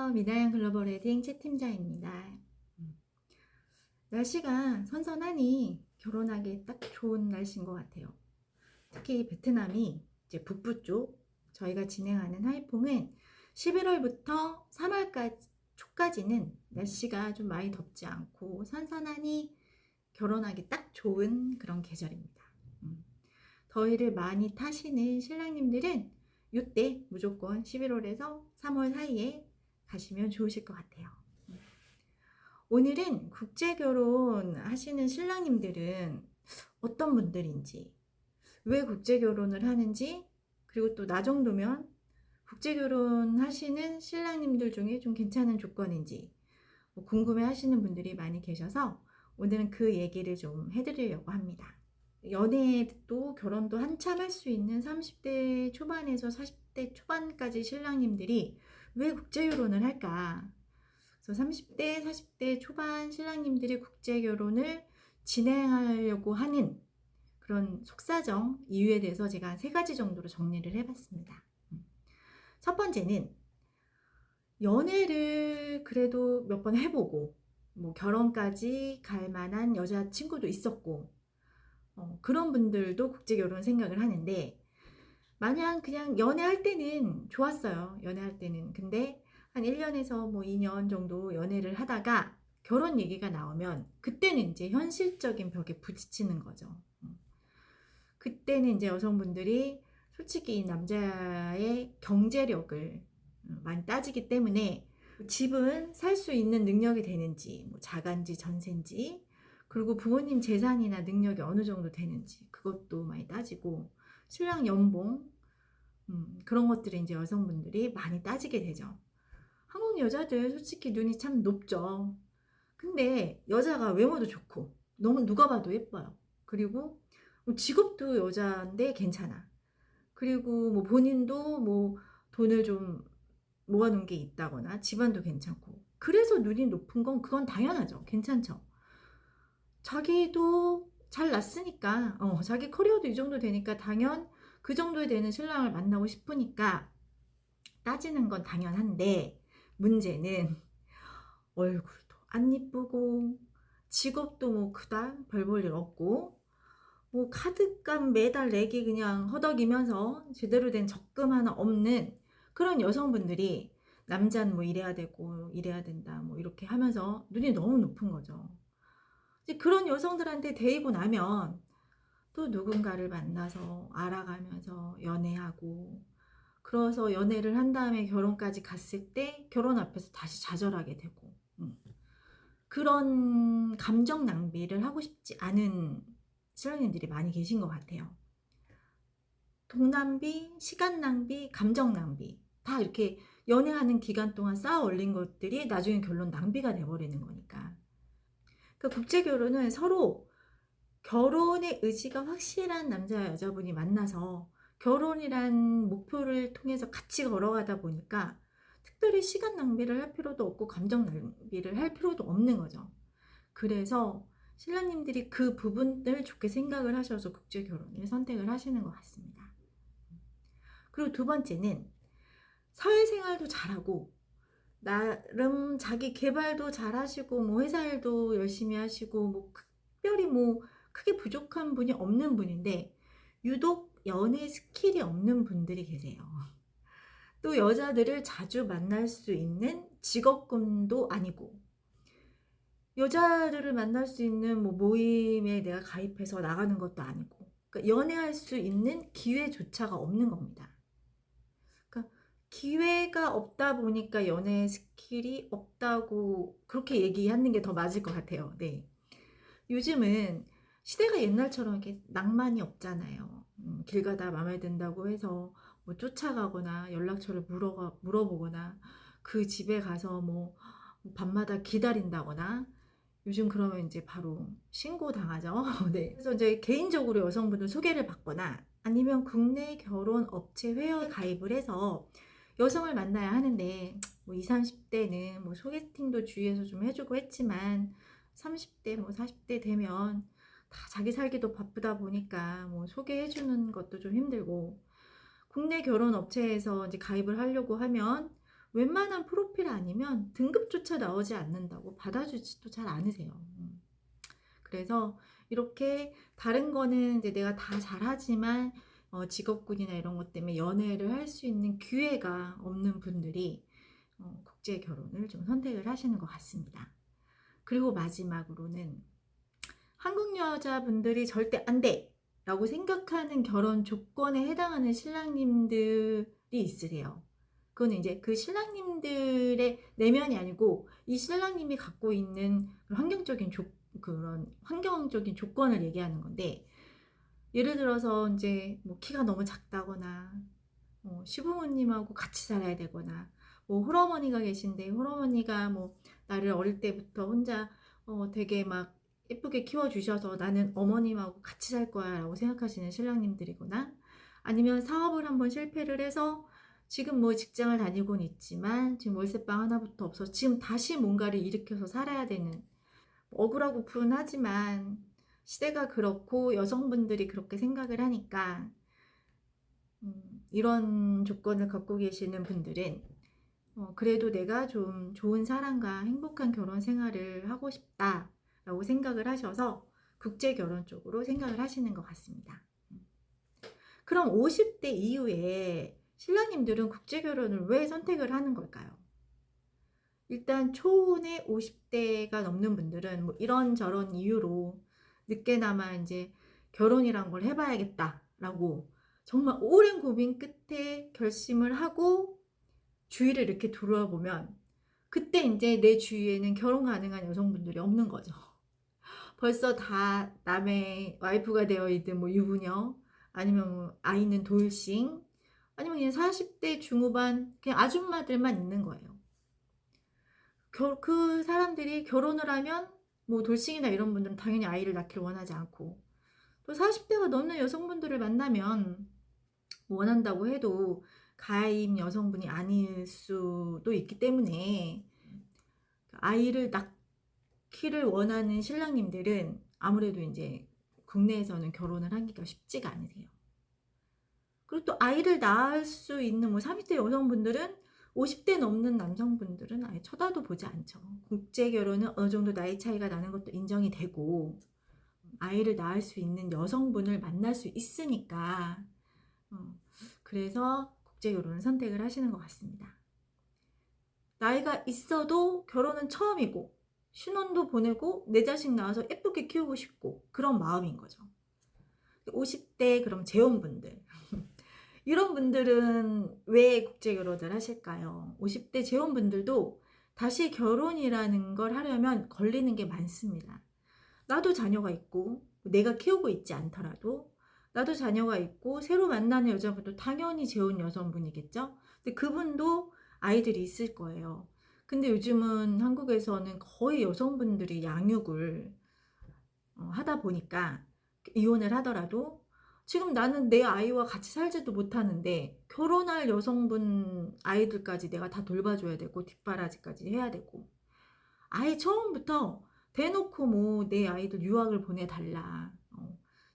안녕하세요. 미나양 글로벌 웨딩 최 팀장입니다. 날씨가 선선하니 결혼하기 딱 좋은 날씨인 것 같아요. 특히 베트남이 이제 북부 쪽 저희가 진행하는 하이퐁은 11월부터 3월까지 초까지는 날씨가 좀 많이 덥지 않고 선선하니 결혼하기 딱 좋은 그런 계절입니다. 더위를 많이 타시는 신랑님들은 이때 무조건 11월에서 3월 사이에 가시면 좋으실 것 같아요. 오늘은 국제결혼 하시는 신랑님들은 어떤 분들인지, 왜 국제결혼을 하는지, 그리고 또 나 정도면 국제결혼 하시는 신랑님들 중에 좀 괜찮은 조건인지 궁금해 하시는 분들이 많이 계셔서 오늘은 그 얘기를 좀 해드리려고 합니다. 연애도 결혼도 한참 할 수 있는 30대 초반에서 40대 초반까지 신랑님들이 왜 국제결혼을 할까? 그래서 30대, 40대 초반 신랑님들이 국제결혼을 진행하려고 하는 그런 속사정 이유에 대해서 제가 3가지 정도로 정리를 해봤습니다. 첫 번째는 연애를 그래도 몇 번 해보고 뭐 결혼까지 갈 만한 여자친구도 있었고 그런 분들도 국제결혼 생각을 하는데, 마냥 그냥 연애할 때는 좋았어요. 연애할 때는. 근데 한 1년에서 뭐 2년 정도 연애를 하다가 결혼 얘기가 나오면 그때는 이제 현실적인 벽에 부딪히는 거죠. 그때는 이제 여성분들이 솔직히 이 남자의 경제력을 많이 따지기 때문에 집은 살 수 있는 능력이 되는지, 뭐 자가인지 전세인지, 그리고 부모님 재산이나 능력이 어느 정도 되는지 그것도 많이 따지고, 신랑 연봉, 그런 것들을 이제 여성분들이 많이 따지게 되죠. 한국 여자들 솔직히 눈이 참 높죠. 근데 여자가 외모도 좋고 너무 누가 봐도 예뻐요. 그리고 뭐 직업도 여자인데 괜찮아. 그리고 뭐 본인도 뭐 돈을 좀 모아놓은 게 있다거나 집안도 괜찮고, 그래서 눈이 높은 건 그건 당연하죠. 괜찮죠. 자기도 잘 났으니까 자기 커리어도 이 정도 되니까 당연 그 정도에 되는 신랑을 만나고 싶으니까 따지는 건 당연한데, 문제는 얼굴도 안 이쁘고 직업도 뭐 그닥 별 볼 일 없고 뭐 카드값 매달 내기 그냥 허덕이면서 제대로 된 적금 하나 없는 그런 여성분들이, 남자는 뭐 이래야 되고 이래야 된다 뭐 이렇게 하면서 눈이 너무 높은 거죠. 이제 그런 여성들한테 데이고 나면 또 누군가를 만나서 알아가면서 연애하고, 그래서 연애를 한 다음에 결혼까지 갔을 때 결혼 앞에서 다시 좌절하게 되고, 그런 감정 낭비를 하고 싶지 않은 신랑님들이 많이 계신 것 같아요. 돈 낭비, 시간 낭비, 감정 낭비 다 이렇게 연애하는 기간 동안 쌓아 올린 것들이 나중에 결론 낭비가 돼버리는 거니까. 그러니까 국제결혼은 서로 결혼의 의지가 확실한 남자 여자분이 만나서 결혼이란 목표를 통해서 같이 걸어가다 보니까 특별히 시간 낭비를 할 필요도 없고 감정 낭비를 할 필요도 없는 거죠. 그래서 신랑님들이 그 부분을 좋게 생각을 하셔서 국제결혼을 선택을 하시는 것 같습니다. 그리고 두 번째는 사회생활도 잘하고 나름 자기 개발도 잘하시고 뭐 회사 일도 열심히 하시고 뭐 특별히 뭐 크게 부족한 분이 없는 분인데 유독 연애 스킬이 없는 분들이 계세요. 또 여자들을 자주 만날 수 있는 직업군도 아니고, 여자들을 만날 수 있는 뭐 모임에 내가 가입해서 나가는 것도 아니고, 그러니까 연애할 수 있는 기회조차가 없는 겁니다. 그러니까 기회가 없다 보니까 연애 스킬이 없다고 그렇게 얘기하는 게 더 맞을 것 같아요. 네. 요즘은 시대가 옛날처럼 이렇게 낭만이 없잖아요. 길 가다 마음에 든다고 해서 뭐 쫓아가거나 연락처를 물어보거나 그 집에 가서 뭐 밤마다 기다린다거나, 요즘 그러면 이제 바로 신고당하죠. 네. 그래서 이제 개인적으로 여성분들 소개를 받거나 아니면 국내 결혼 업체 회원에 가입을 해서 여성을 만나야 하는데, 뭐 20, 30대는 뭐 소개팅도 주위에서 좀 해주고 했지만 30대 뭐 40대 되면 다 자기 살기도 바쁘다 보니까 뭐 소개해주는 것도 좀 힘들고, 국내 결혼 업체에서 이제 가입을 하려고 하면 웬만한 프로필 아니면 등급조차 나오지 않는다고 받아주지도 잘 않으세요. 그래서 이렇게 다른 거는 이제 내가 다 잘하지만 직업군이나 이런 것 때문에 연애를 할 수 있는 기회가 없는 분들이 국제 결혼을 좀 선택을 하시는 것 같습니다. 그리고 마지막으로는 한국 여자분들이 절대 안 돼! 라고 생각하는 결혼 조건에 해당하는 신랑님들이 있으세요. 그거는 이제 그 신랑님들의 내면이 아니고 이 신랑님이 갖고 있는 그런 환경적인 조건을 얘기하는 건데, 예를 들어서 이제 뭐 키가 너무 작다거나 시부모님하고 같이 살아야 되거나, 뭐 홀어머니가 계신데 홀어머니가 뭐 나를 어릴 때부터 혼자 되게 막 예쁘게 키워주셔서 나는 어머님하고 같이 살 거야 라고 생각하시는 신랑님들이거나, 아니면 사업을 한번 실패를 해서 지금 뭐 직장을 다니고는 있지만 지금 월세방 하나부터 없어서 지금 다시 뭔가를 일으켜서 살아야 되는, 억울하고픈 하지만 시대가 그렇고 여성분들이 그렇게 생각을 하니까 이런 조건을 갖고 계시는 분들은 그래도 내가 좀 좋은 사람과 행복한 결혼 생활을 하고 싶다 라고 생각을 하셔서 국제 결혼 쪽으로 생각을 하시는 것 같습니다. 그럼 50대 이후에 신랑님들은 국제 결혼을 왜 선택을 하는 걸까요? 일단 초혼의 50대가 넘는 분들은 뭐 이런저런 이유로 늦게나마 이제 결혼이란 걸 해봐야겠다라고 정말 오랜 고민 끝에 결심을 하고 주위를 이렇게 돌아보면 그때 이제 내 주위에는 결혼 가능한 여성분들이 없는 거죠. 벌써 다 남의 와이프가 되어 있든 뭐 유부녀, 아니면 뭐 아이는 돌싱, 아니면 그냥 40대 중후반 그냥 아줌마들만 있는 거예요. 그 사람들이 결혼을 하면 뭐 돌싱이나 이런 분들은 당연히 아이를 낳기를 원하지 않고, 또 40대가 넘는 여성분들을 만나면 원한다고 해도 가임 여성분이 아닐 수도 있기 때문에 아이를 낳기를 원하는 신랑님들은 아무래도 이제 국내에서는 결혼을 하기가 쉽지가 않으세요. 그리고 또 아이를 낳을 수 있는 뭐 30대 여성분들은 50대 넘는 남성분들은 아예 쳐다도 보지 않죠. 국제 결혼은 어느 정도 나이 차이가 나는 것도 인정이 되고 아이를 낳을 수 있는 여성분을 만날 수 있으니까 그래서 국제 결혼을 선택을 하시는 것 같습니다. 나이가 있어도 결혼은 처음이고 신혼도 보내고 내 자식 낳아서 예쁘게 키우고 싶고 그런 마음인 거죠. 50대 그럼 재혼분들 이런 분들은 왜 국제 결혼을 하실까요? 50대 재혼분들도 다시 결혼이라는 걸 하려면 걸리는 게 많습니다. 나도 자녀가 있고 내가 키우고 있지 않더라도 나도 자녀가 있고 새로 만나는 여자분도 당연히 재혼 여성분이겠죠? 근데 그분도 아이들이 있을 거예요. 근데 요즘은 한국에서는 거의 여성분들이 양육을 하다 보니까 이혼을 하더라도 지금 나는 내 아이와 같이 살지도 못하는데 결혼할 여성분 아이들까지 내가 다 돌봐줘야 되고 뒷바라지까지 해야 되고, 아예 처음부터 대놓고 뭐 내 아이들 유학을 보내달라,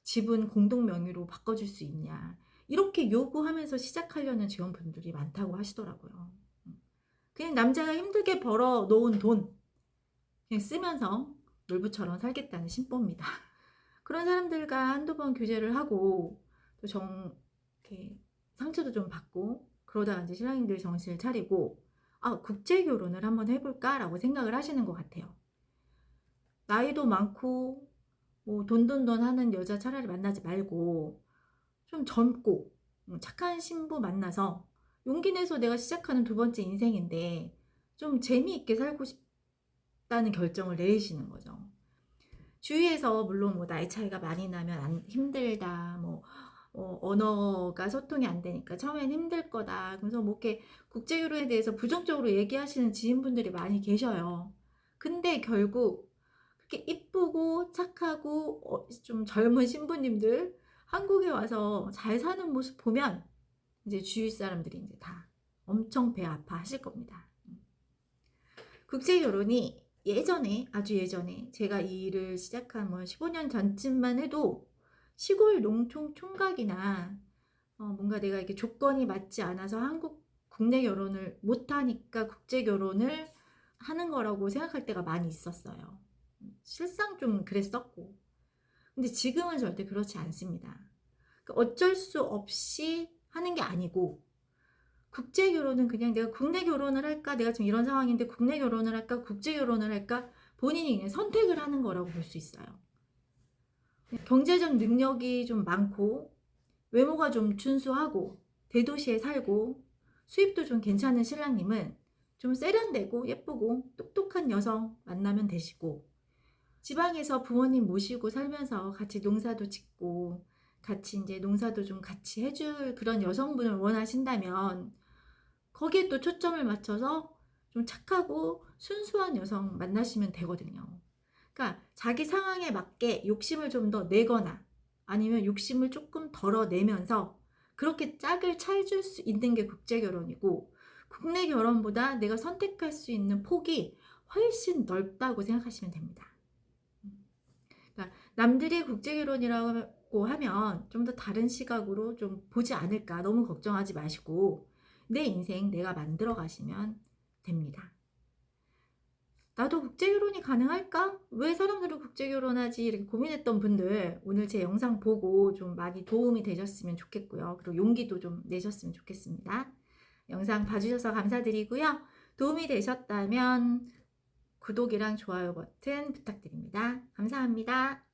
집은 공동 명의로 바꿔줄 수 있냐, 이렇게 요구하면서 시작하려는 지원분들이 많다고 하시더라고요. 그냥 남자가 힘들게 벌어 놓은 돈 그냥 쓰면서 놀부처럼 살겠다는 심보입니다. 그런 사람들과 한두 번 교제를 하고 또 이렇게 상처도 좀 받고 그러다가 이제 신랑님들이 정신을 차리고 국제 결혼을 한번 해볼까 라고 생각을 하시는 것 같아요. 나이도 많고 뭐 돈돈돈 하는 여자 차라리 만나지 말고 좀 젊고 착한 신부 만나서 용기 내서 내가 시작하는 두 번째 인생인데 좀 재미있게 살고 싶다는 결정을 내리시는 거죠. 주위에서 물론 뭐 나이 차이가 많이 나면 힘들다, 뭐 언어가 소통이 안 되니까 처음엔 힘들 거다, 그래서 뭐 이렇게 국제결혼에 대해서 부정적으로 얘기하시는 지인분들이 많이 계셔요. 근데 결국 그렇게 이쁘고 착하고 좀 젊은 신부님들 한국에 와서 잘 사는 모습 보면 이제 주위 사람들이 이제 다 엄청 배 아파하실 겁니다. 국제결혼이 예전에, 아주 예전에 제가 이 일을 시작한 뭐 15년 전쯤만 해도 시골 농촌 총각이나 뭔가 내가 이렇게 조건이 맞지 않아서 한국 국내 결혼을 못하니까 국제 결혼을 하는 거라고 생각할 때가 많이 있었어요. 실상 좀 그랬었고. 근데 지금은 절대 그렇지 않습니다. 그러니까 어쩔 수 없이 하는 게 아니고, 국제 결혼은 그냥 내가 국내 결혼을 할까, 내가 지금 이런 상황인데 국내 결혼을 할까, 국제 결혼을 할까, 본인이 그냥 선택을 하는 거라고 볼 수 있어요. 경제적 능력이 좀 많고, 외모가 좀 준수하고, 대도시에 살고, 수입도 좀 괜찮은 신랑님은 좀 세련되고 예쁘고 똑똑한 여성 만나면 되시고, 지방에서 부모님 모시고 살면서 같이 농사도 짓고 같이 이제 농사도 좀 같이 해줄 그런 여성분을 원하신다면, 거기에 또 초점을 맞춰서 좀 착하고 순수한 여성 만나시면 되거든요. 그러니까 자기 상황에 맞게 욕심을 좀 더 내거나 아니면 욕심을 조금 덜어내면서 그렇게 짝을 찾을 수 있는 게 국제 결혼이고, 국내 결혼보다 내가 선택할 수 있는 폭이 훨씬 넓다고 생각하시면 됩니다. 그러니까 남들이 국제 결혼이라고 하면 좀 더 다른 시각으로 좀 보지 않을까 너무 걱정하지 마시고, 내 인생 내가 만들어 가시면 됩니다. 나도 국제 결혼이 가능할까? 왜 사람들은 국제 결혼하지? 이렇게 고민했던 분들, 오늘 제 영상 보고 좀 많이 도움이 되셨으면 좋겠고요. 그리고 용기도 좀 내셨으면 좋겠습니다. 영상 봐주셔서 감사드리고요. 도움이 되셨다면 구독이랑 좋아요 버튼 부탁드립니다. 감사합니다.